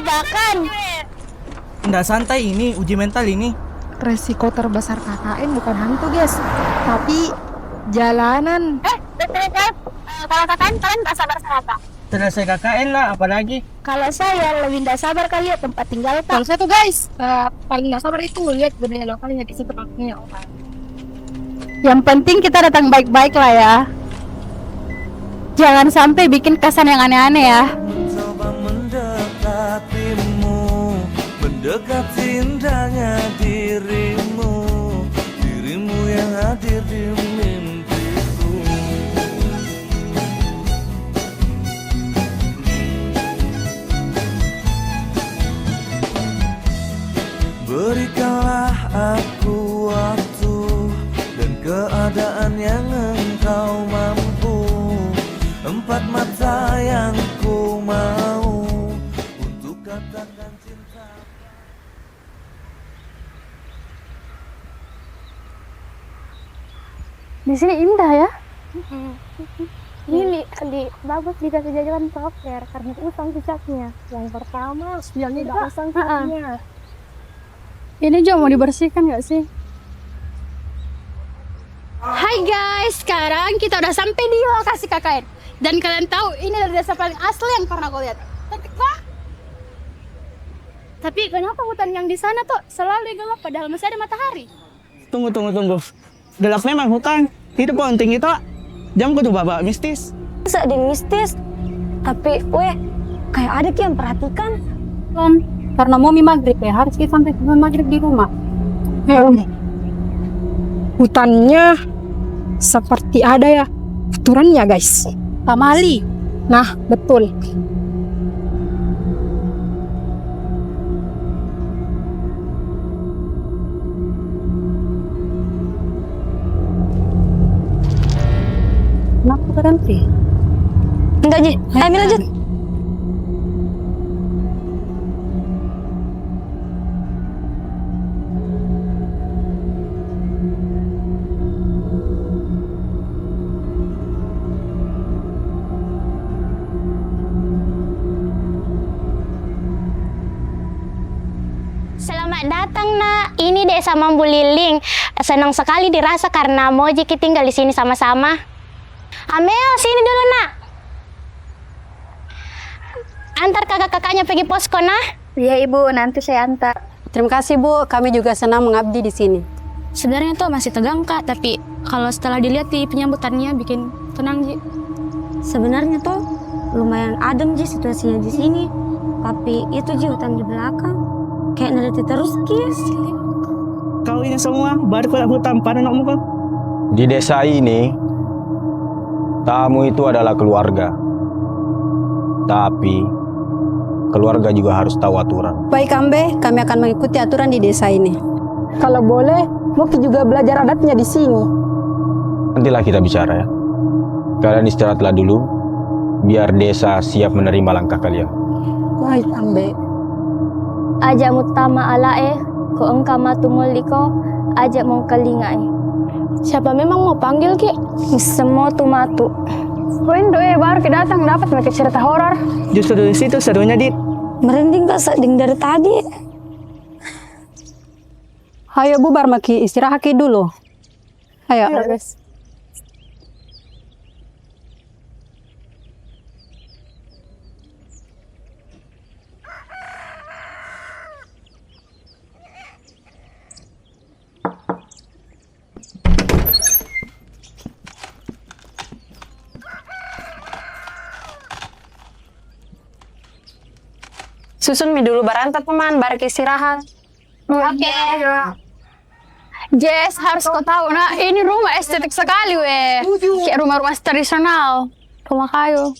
jebakan. Nggak santai ini, uji mental ini. Resiko terbesar KKN bukan hantu guys, tapi jalanan. Kalau KKN kalian tak sabar apa? Selesai KKN lah, apalagi. Kalau saya lebih tidak sabar kali lihat tempat tinggal Kalau saya tuh guys, paling nggak sabar itu lihat budaya lokalnya di situ pakai orang. Yang penting kita datang baik-baik lah ya. Jangan sampai bikin kesan yang aneh-aneh ya. Coba mendekatimu, mendekati indahnya dirimu, dirimu yang hadir di mimpiku. Berikanlah aku waktu dan keadaan yang engkau mampu, empat mata yang ku mau untuk katakan cinta. Di sini indah ya. Ini di bagus dikasih jajanan proper karena usang cicaknya. Yang pertama, Yang tidak usang Heeh. cicaknya. Ini juga mau dibersihkan nggak sih? Hai guys, sekarang kita udah sampai di lokasi KKN. Dan kalian tahu ini adalah desa paling asli yang pernah aku lihat. Tapi kenapa hutan yang di sana tuh selalu gelap padahal masih ada matahari? Tunggu. Gelap memang hutan. Itu pohon tinggi toh. Jam tuh babak mistis. Masa ada mistis? Tapi, kayak ada yang perhatikan. Karena mau maghrib ya, harus kita sampai maghrib di rumah. Hutannya seperti ada ya aturannya guys. Pamali. Nah, betul. Kenapa berhenti? Enggak, Ji. Ayo lanjut. Selamat datang nak, ini Desa Mambu Liling. Senang sekali dirasa karena mau Jiki tinggal di sini sama-sama. Amel, sini dulu nak. Antar kakak-kakaknya pergi posko nah. Iya, Ibu. Nanti saya antar. Terima kasih Bu, kami juga senang mengabdi di sini. Sebenarnya tuh masih tegang kak, tapi kalau setelah dilihat di penyambutannya bikin tenang Ji. Sebenarnya tuh lumayan adem, Ji, situasinya di sini. Tapi itu, Ji, hutan di belakang. Kayak nereti terus, Kis. Kau ini semua baru pulang hutan pada nak muka. Di desa ini, tamu itu adalah keluarga. Tapi, keluarga juga harus tahu aturan. Baik Ambe, kami akan mengikuti aturan di desa ini. Kalau boleh, Muki juga belajar adatnya di sini. Nantilah kita bicara ya. Kalian istirahatlah dulu, biar desa siap menerima langkah kalian. Baik Ambe. Aja mutama alae, ko engka matumoliko, aja mau kelingai. Siapa memang mau panggil Ki? Semua tuh matu. Poin baru kita datang dapat mereka cerita horor. Justru di situ serunya Dit. Merinding gak seding dari tadi. Ayo bubar Maki, istirahat Ki dulu. Ayo. Susun mi dulu barantat teman, baru istirahat. Oke. Jess, harus kau tahu nah, ini rumah estetik sekali weh. Kayak rumah-rumah tradisional. Rumah kayu.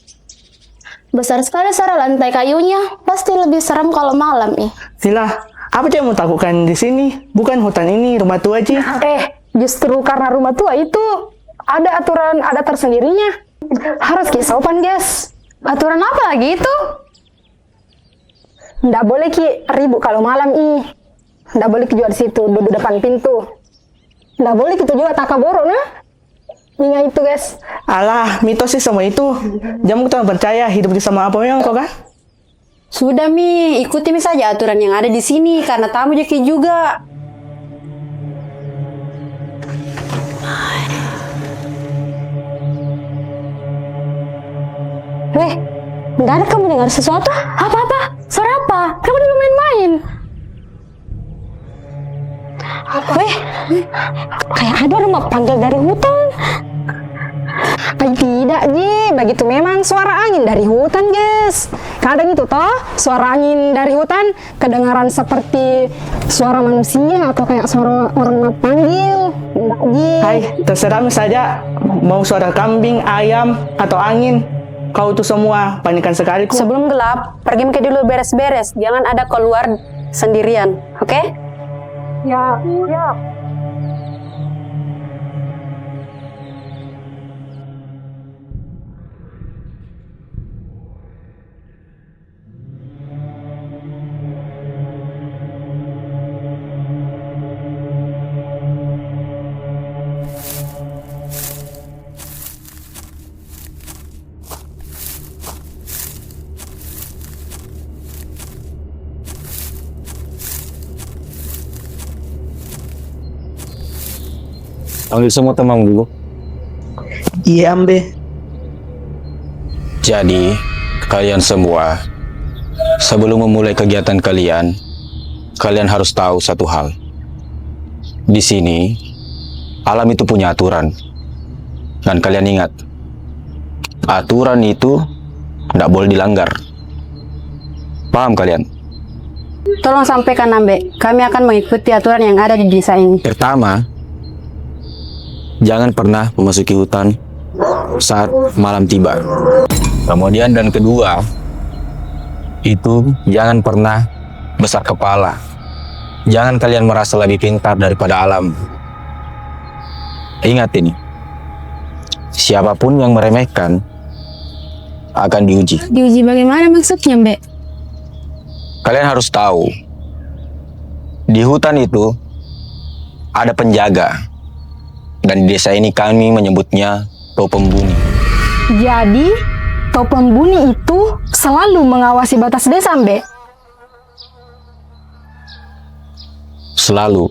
Besar sekali Sarah lantai kayunya. Pasti lebih serem kalau malam nih. Sila, apa yang mau takutkan di sini? Bukan hutan ini, rumah tua Ji. Justru karena rumah tua itu ada aturan adat tersendirinya. Harus sopan guys. Aturan apa lagi itu? Nggak boleh Ki ribut kalau malam Nggak boleh Ki jual di situ, duduk depan pintu. Nggak boleh kita juga takaboro nah. Ingat itu guys. Alah, mitos sih semua itu. Jamu kita percaya hidup sama apa memang kok kan? Sudah Mi, ikuti Mi saja aturan yang ada di sini karena tamu Jeki juga. Weh, nggak ada kamu dengar sesuatu? Apa-apa? Suara apa? Kamu dulu main-main. Weh, kayak ada orang mau panggil dari hutan. Ay, tidak, Ji. Begitu memang suara angin dari hutan, guys. Kadang itu toh, suara angin dari hutan kedengaran seperti suara manusia atau kayak suara orang mau panggil. Enggak, Ji. Hai, terserah saja. Mau suara kambing, ayam, atau angin. Kau tuh semua panikan sekali kok. Sebelum gelap, pergi Mi dulu beres-beres. Jangan ada keluar sendirian, oke? Ya, ya. Panggil semua teman dulu. Iya, Ambe. Jadi, kalian semua, sebelum memulai kegiatan kalian, kalian harus tahu satu hal. Di sini, alam itu punya aturan. Dan kalian ingat, aturan itu tidak boleh dilanggar. Paham kalian? Tolong sampaikan Ambe, kami akan mengikuti aturan yang ada di desa ini. Pertama, jangan pernah memasuki hutan saat malam tiba. Kemudian dan kedua, itu jangan pernah besar kepala. Jangan kalian merasa lebih pintar daripada alam. Ingat ini, siapapun yang meremehkan akan diuji. Diuji bagaimana maksudnya, Mbak? Kalian harus tahu, di hutan itu ada penjaga. Dan di desa ini kami menyebutnya Tau Pembuni. Jadi, Tau Pembuni itu selalu mengawasi batas desa, Mbak. Selalu.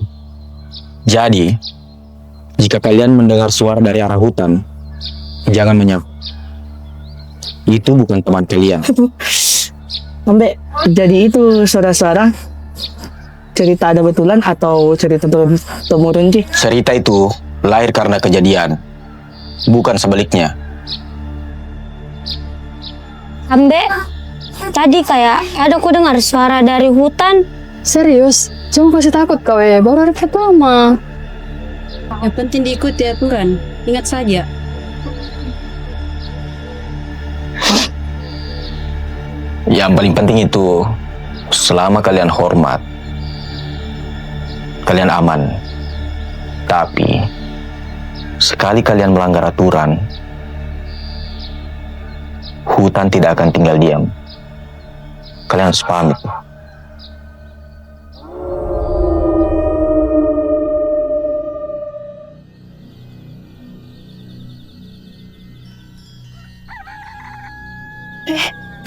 Jadi, jika kalian mendengar suara dari arah hutan, jangan menyerah. Itu bukan teman kalian. Ambe, jadi itu suara-suara cerita ada betulan atau cerita temurun, Ji? Cerita itu lahir karena kejadian, bukan sebaliknya. Ambe, tadi kayak ada ku dengar suara dari hutan. Serius? Cuma kasih takut kau ya, baru hari pertama. Yang penting diikuti aturan. Ingat saja. Yang paling penting itu, selama kalian hormat, kalian aman. Tapi, sekali kalian melanggar aturan, hutan tidak akan tinggal diam. Kalian harus paham itu.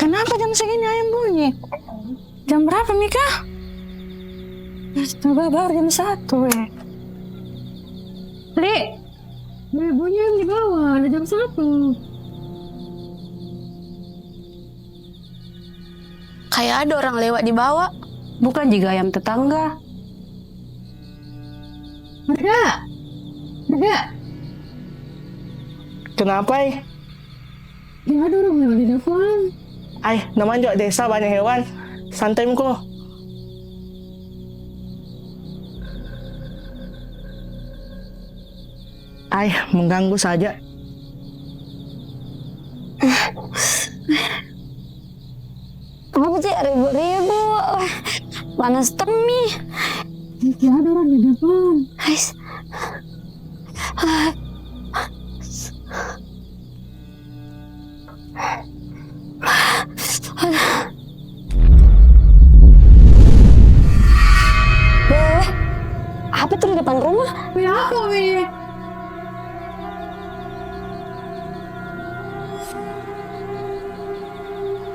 Kenapa jam segini ayam bunyi? Jam berapa, Mika? Astaga, baru jam 1 ya. Dek, bunyi yang di bawah, ada jam 1. Kayak ada orang lewat di bawah. Bukan juga ayam tetangga. Marga! Marga! Kenapa, Ya ada orang lewat di depan. Namanya juga desa banyak hewan. Santai ko. Mengganggu saja. Apa sih ribu-ribu? Panas temi. Ya ada orang di depan. Guys. Apa tuh di depan rumah? Apa, weh?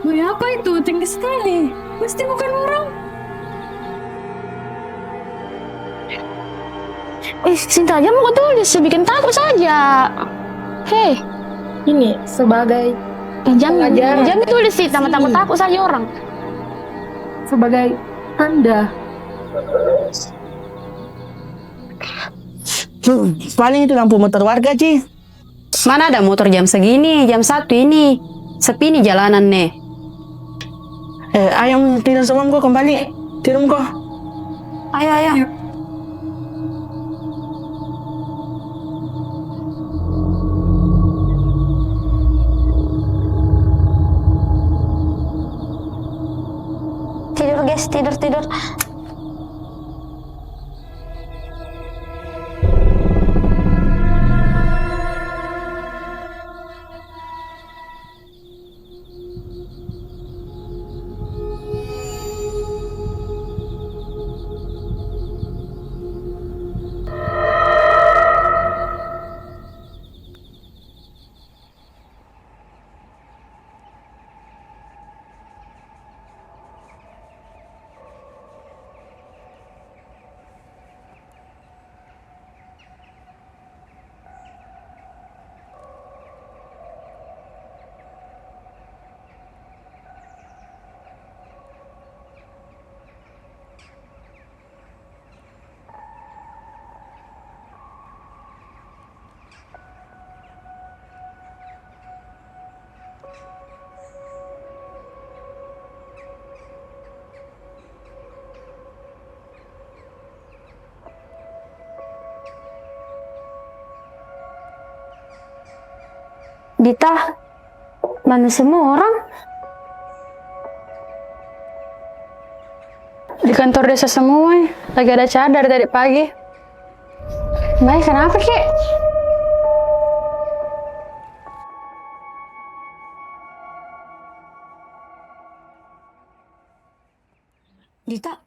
Wih, apa itu? Tinggi sekali. Pasti bukan orang. Sinta aja mau tulis, bikin takut saja. Hei, Ini sebagai jangan Pengajaran. jangan tulis sih, tambah-tambah takut saja orang. sebagai tanda. Paling itu lampu motor warga, Ci. Mana ada motor jam segini, jam 1 ini. Sepi nih jalanan nih. Ayam tidur semua kok kembali. Tidur kok. Ayo, ayo. Tidur guys, tidur. Dita, mana semua orang? Di kantor desa semua, lagi ada cadar dari pagi. Mai, kenapa kek? Dita,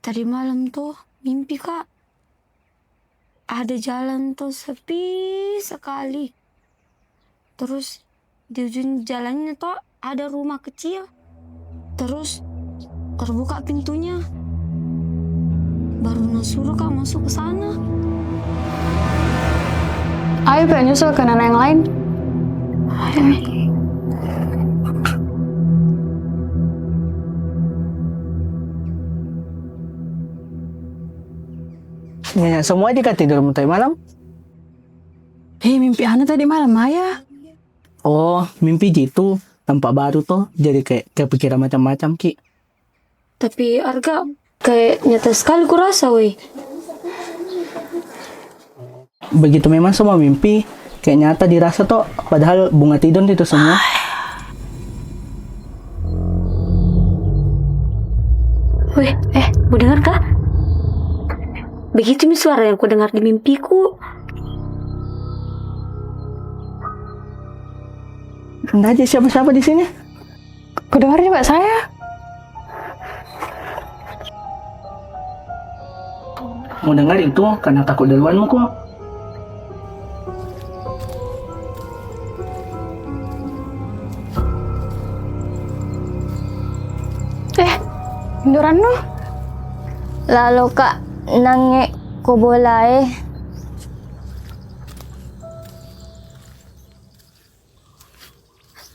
tadi malam tuh mimpi kak. Ada jalan tuh sepi sekali. Terus di ujung jalannya tuh ada rumah kecil. Terus terbuka pintunya. Baru suruh kak masuk ke sana. Ayo pengen nyusul ke anak yang lain. Ayo. Ya, semua jika tidur mutai malam. Mimpi Ana tadi malam, Maya. Oh, mimpi gitu. Tempat baru tuh. Jadi kayak kepikiran macam-macam, Ki. Tapi Arga kayak nyata sekali kurasa weh. Begitu memang semua mimpi. Kayak nyata dirasa tuh. Padahal bunga tidur itu semua. Weh, mau dengar kah? Begitu nih suara yang ku dengar di mimpiku. Nggak ada siapa-siapa di sini. Kedengar juga saya. Mau dengar itu karena takut duluan kok. Hinduran lu. Lalu kak nange ko bola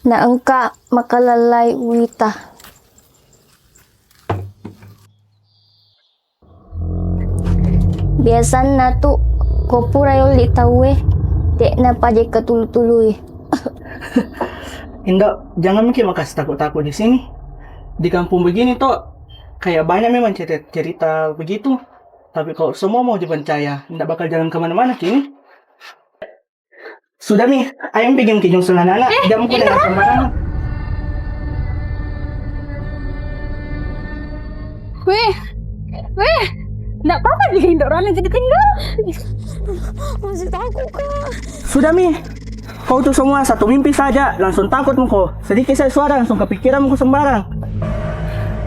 na engka makalalay wita. Biasan na tu ko puray ulit tawe. Dek na pajak ketulu-tului. Indah, jangan mikir makasih takut-takut di sini. Di kampung begini tuh kayak banyak memang cerita begitu. Tapi kalau semua mau dipercaya, tidak bakal jalan kemana-mana kini. Sudah Mi, ayam bikin kijung anak-anak. Jangan ku dengar sembarangan. Weh, nggak apa-apa jika Hinduran jadi tinggal. Masih takut kak. Sudah Mi, kau tuh semua satu mimpi saja, langsung takut muko. Sedikit saya suara langsung kepikiran muko sembarang.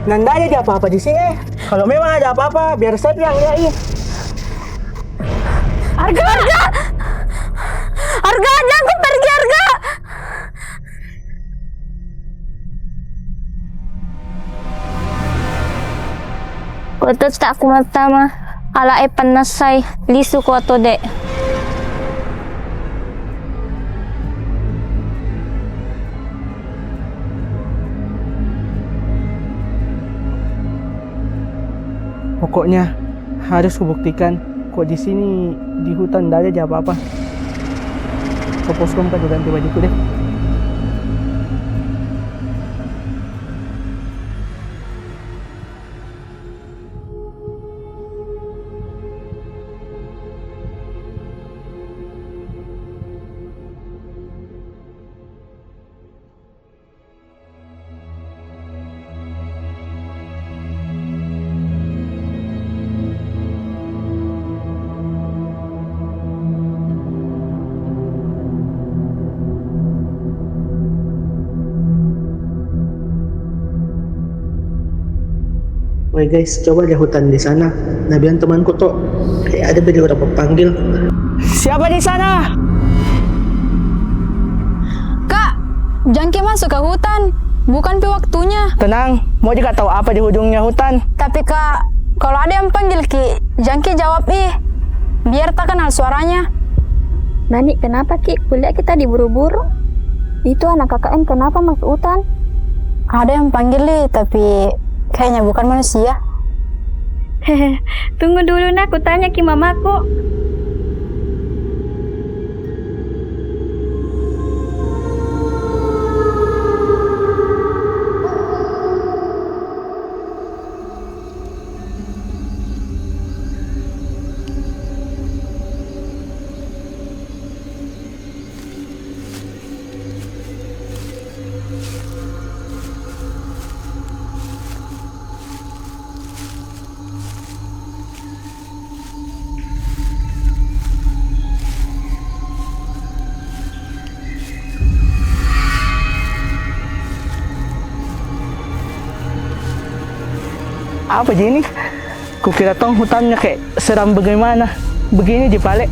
Nanda ada apa-apa di sini. Kalau memang ada apa-apa, biar saya yang lihat. Arga, jangan kau pergi, Arga. Kotot tak kumatama. Ala e panasay. Lisu ko ato de. Pokoknya harus kubuktikan kok di sini di hutan tidak ada apa-apa. Ke pos keempat ganti bajuku deh. Woi guys, coba lihat hutan di sana. Nah, bilang temanku tuh kayak ada beberapa panggil. Siapa di sana? Kak, jangki masuk ke hutan. Bukan pi waktunya. Tenang, mau juga tahu apa di ujungnya hutan. Tapi Kak, kalau ada yang panggil Ki, jangki jawab biar tak kenal suaranya. Nani, kenapa Ki? Kuliah kita diburu-buru. Itu anak KKN kenapa masuk hutan? Ada yang panggil tapi kayaknya bukan manusia. Hehe, tunggu dulu nak, aku tanya Ki mamaku. Apa je ini? Kukira tong hutannya kayak seram bagaimana. Begini je pale.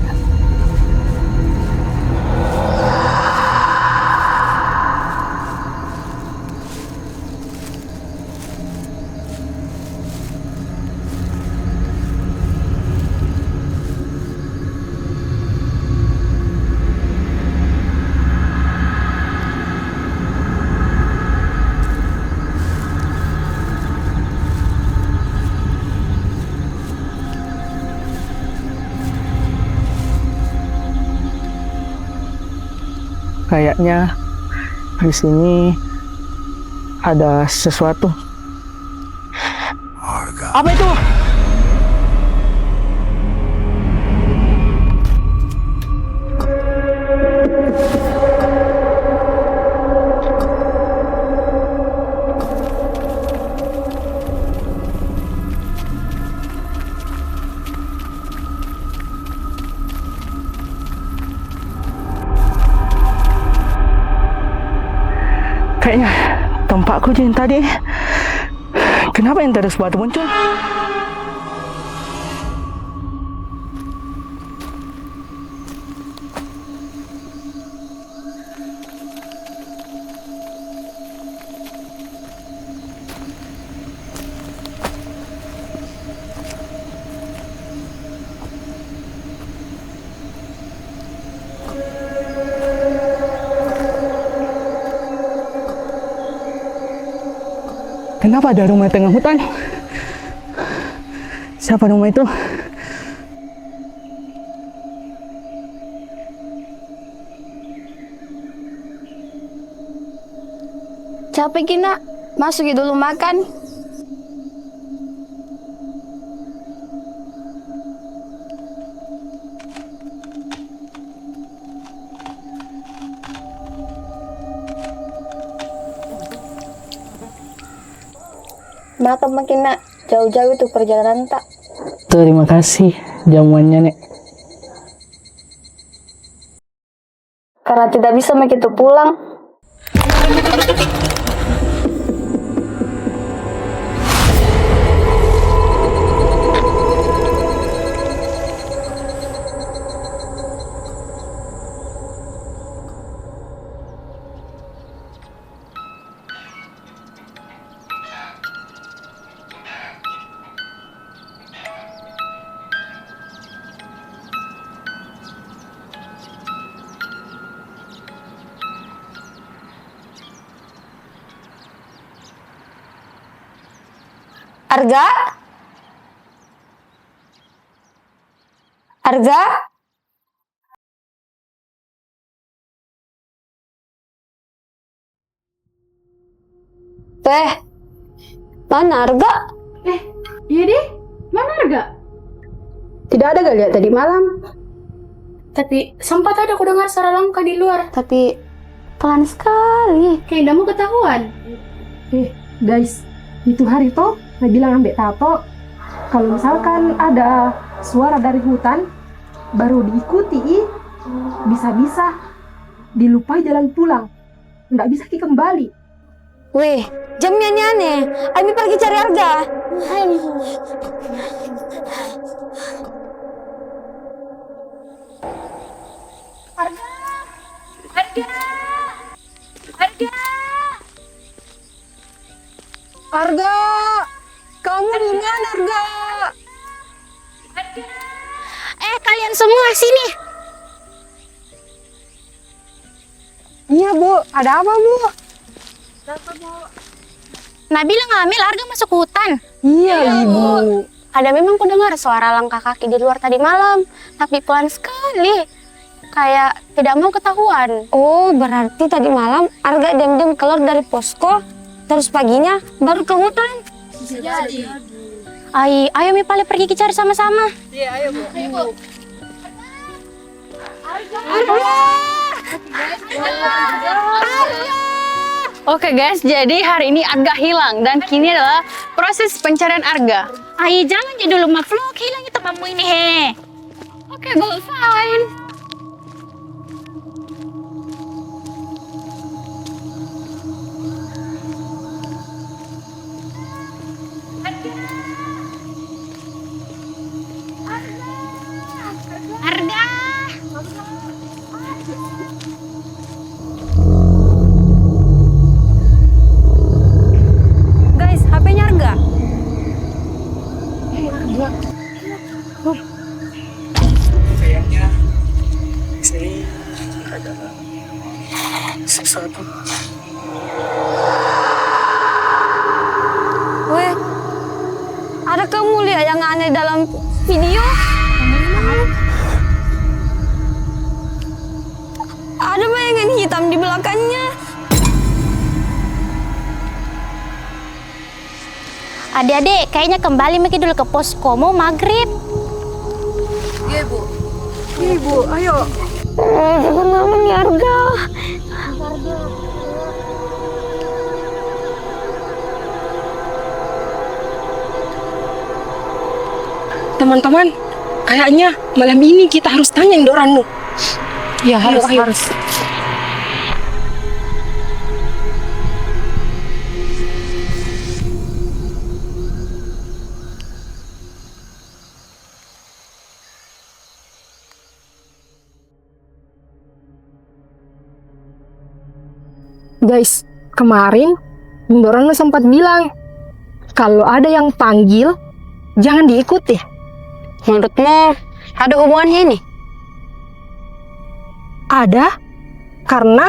Kayaknya di sini ada sesuatu. Apa itu? Kayaknya tempatku je yang tadi. Kenapa yang tadi sesuatu muncul? Kenapa ada rumah tengah hutan? Siapa rumah itu? Capek Kina, masuk dulu makan. Makan makin nak, jauh-jauh itu perjalanan tak. Terima kasih jamuannya, Nek. Karena tidak bisa begitu pulang. Arga? Arga? Mana Arga? Iya deh, mana Arga? Tidak ada gak lihat tadi malam? Tapi sempat ada aku dengar suara langkah di luar. Tapi pelan sekali. Kayak tidak mau ketahuan. Guys, itu hari toh saya bilang ambek Tato kalau misalkan ada suara dari hutan baru diikuti, bisa-bisa dilupai jalan pulang, nggak bisa kembali. Weh, jamnya aneh. Ami pergi cari Arga. Arga, kamu di mana Arga? Kalian semua sini. Iya Bu, ada apa Bu? Nabila ngambil Arga masuk hutan. Iya Ibu. Ada memang ku dengar suara langkah kaki di luar tadi malam, tapi pelan sekali. Kayak tidak mau ketahuan. Oh, berarti tadi malam Arga diam-diam keluar dari posko, terus paginya baru ke hutan. Bisa jadi. Ayo Mi Pale pergi cari sama-sama. Iya, ayo Bu. Ayo Bu. Oke guys, jadi hari ini Arga hilang dan kini adalah proses pencarian Arga. Ay, jangan jadi dulu vlog hilang itu mamu ini he. Oke, go fine. Arga. Guys, HP-nya Arga. Kayaknya sini ada sesuatu. Weh, ada kamu lihat yang aneh dalam video? Ada bayangan hitam di belakangnya. Adik-adik, kayaknya kembali Miki dulu ke posko, mau maghrib. Ibu, ayo. Jangan lama nih Arga. Teman-teman, kayaknya malam ini kita harus tanya Indoranu. Ya, harus. Guys, kemarin Indoranu sempat bilang kalau ada yang panggil jangan diikuti. Menurutmu ada hubungannya ini? Ada, karena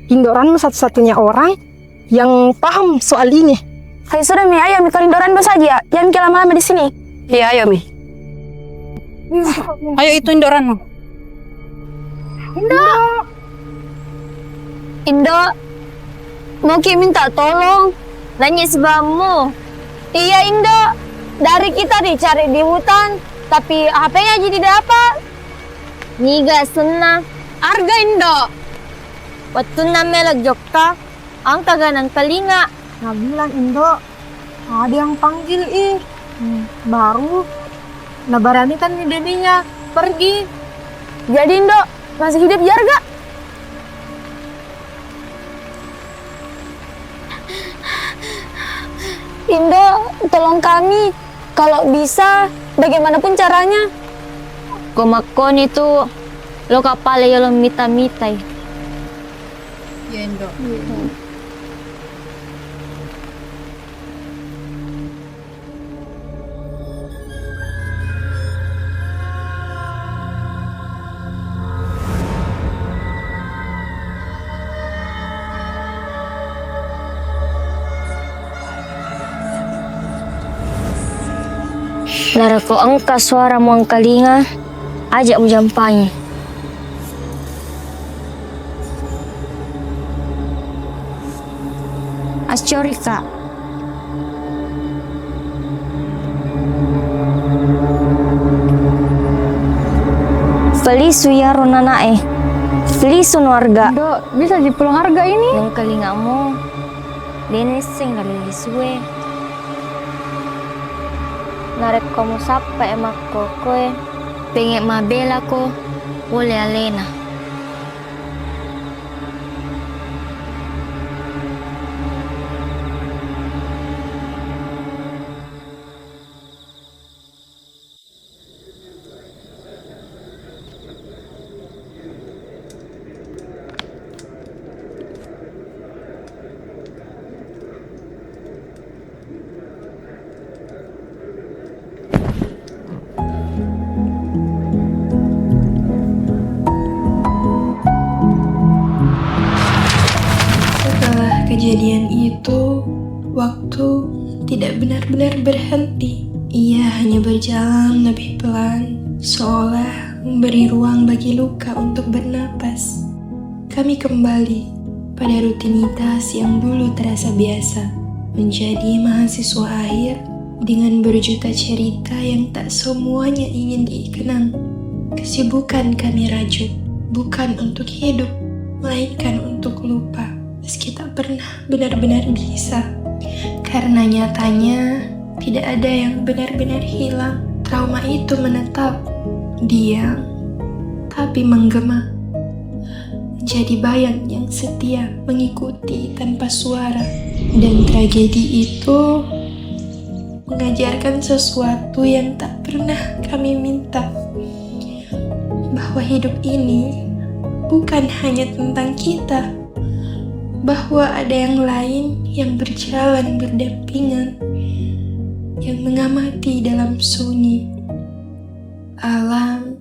Indoranu satu-satunya orang yang paham soal ini. Ayo sudah Mi, ayo Mi korindoran saja. Jangan kita lama-lama di sini. Iya, ayo Mi. Ayo itu Indoranmu. Indo, mau Ki minta tolong. Nanya sebabmu. Iya Indo, dari kita dicari di hutan, tapi HP-nya jadi tidak dapat. Niga senang. Arga Indo. Waktu namelak jokka, ang taganan telinga. Nah bilang Indo, ada yang panggil baru. Nah barani kan deninya pergi. Jadi Indo, masih hidup Jarga? Indo, tolong kami. Kalau bisa, bagaimanapun caranya. Kumakon itu lo kapal ya lo mita-mitai. Ya Indo. Lara ko angka suara mo ang kalinga, ajak mo jampanya. Ascorika. Feliz Wiyaro nanae. Feliz warga. Dok, bisa dipulang harga ini? Nung kalinga mo. Deneseng naliliswe. Narek ko mo sapa emak ko koe. Pengen mabela ko. Wole alena. Setelah kejadian itu, waktu tidak benar-benar berhenti. Ia hanya berjalan lebih pelan, seolah memberi ruang bagi luka untuk bernapas. Kami kembali pada rutinitas yang dulu terasa biasa, menjadi mahasiswa akhir dengan berjuta cerita yang tak semuanya ingin dikenang. Kesibukan kami rajut, bukan untuk hidup, melainkan untuk lupa. Meski tak pernah benar-benar bisa, karena nyatanya tidak ada yang benar-benar hilang. Trauma itu menetap, diam, tapi menggema, menjadi bayang yang setia mengikuti tanpa suara. Dan tragedi itu mengajarkan sesuatu yang tak pernah kami minta, bahwa hidup ini bukan hanya tentang kita, bahwa ada yang lain yang berjalan berdampingan, yang mengamati dalam sunyi. Alam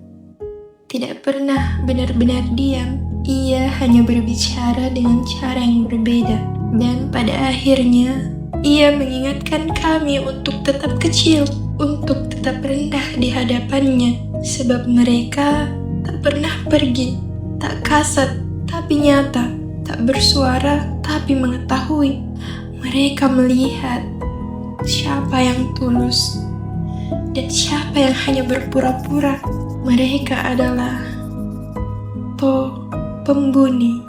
tidak pernah benar-benar diam, ia hanya berbicara dengan cara yang berbeda. Dan pada akhirnya, ia mengingatkan kami untuk tetap kecil, untuk tetap rendah di hadapannya, sebab mereka tak pernah pergi, tak kasat tapi nyata, tak bersuara tapi mengetahui. Mereka melihat siapa yang tulus dan siapa yang hanya berpura-pura. Mereka adalah pembuni.